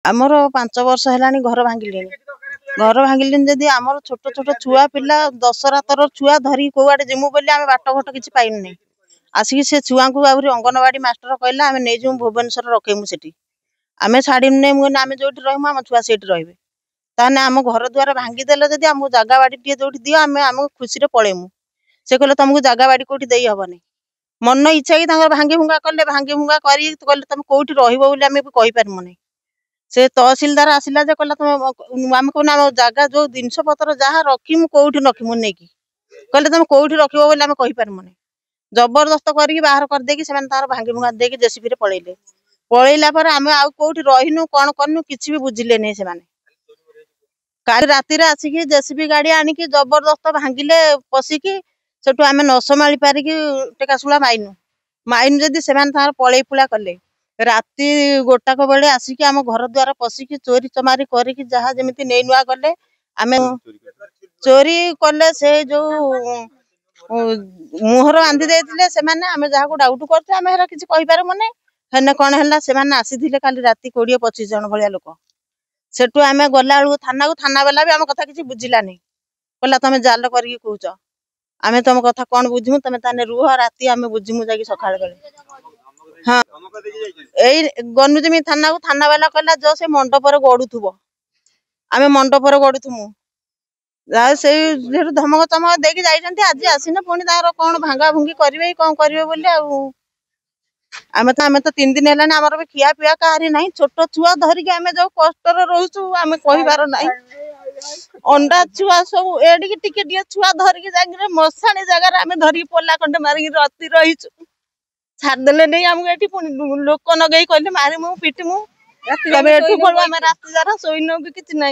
आमर 5 वर्ष है घर भांगिले घर भांगिले जदि आमर छोट छोट छुआ पिला 10 रातर छुआ धरी कौआड़े जिमु बोली आम बाट घट किसी पाइनु नहीं आसिक से छुआ को आहरी अंगनवाड़ी मास्टर कहला आम नहीं जाऊँ भुवनेश्वर रखेमु सेठी आम छाड़ीमु नहीं मुझे आम जो रही आम छुआ से रे ताने आम घर द्वार भांगीदेले जदि आम जगह बाड़ी टे जो दियो आम आम खुशी पलैमु से कहले तुमको जगह बाड़ी कौटी दे हेनी मन इच्छा कि भांगी भुंगा कले भांगी भुंगा कर तुम कौटी रही कहीपरमु नहीं से तहसिलदार आसला जे कहला तुम आम कहना जगह जो जिनस पतर जहाँ रखी कौटी रखीमु नहीं कि कहले तुम कौटी रखिबो बोली आम कहीपरमु नहीं जबरदस्त करके बाहर करदेकी से भांगी भुंगा देकी जेसीबी पलैले पलैला पर आम आउ कौटी रहीनु कौन करनु किसी भी बुझिले नहीं से काली राति आसिकी जेसीबी गाड़ी आनिकी जबरदस्त भांगिले पशिकी सेठू आम न संभाली पारिकी टेकाशुला माइनु माइनु जदि से पलई पुला कले राति गोटाक बेले आसिकी आम घर द्वार पशिकी चोरी चमारी करिकी जहाँ जमिति नै नुआ गले आम चोरी कले से जो मुहर बांधि देइतिले से माने आम जहाँ को डाउट करते आम हेरा किछि कहि पारमु नै हेने कोन हल्ला से माने आसीथिले काली राति 20-25 जन भलिया लोक सेठू आम गला बेलू थाना वाला भी आम कथा किसी बुझिला नहीं कहला तुम जाल करके कौच आम तुम कथा कौन बुझमु तुम ताने रुह राति आम बुझिमु जाकि सकाळ बेले हाँ यही गनु जमी थाना को थाना वाला कहला जो से मंडपर गड़ुथुब आम मंडपर गड़ुथुमु से धमक चमक देकी जाइछन्ती आज आसीने पुणी तार कौन भांगा भुंगी करिवे कौन करिवे बोली आम तो 3 दिन है आमर भी खिया पिया कहारी ना छोट छुआ धरिकी आम जो कष्ट रोचु आम कहीबार ना अंडा छुआ सब एडिकी टिके छुआ धरिकी जाए मशाणी जगार आम धरिकी पला खंडे मारिकी रति रहीचु छाड़देले नहीं आमको ये पुणी लोक नगई कहले मारिमु पिटिमु राति जारा शोन भी किसी ना।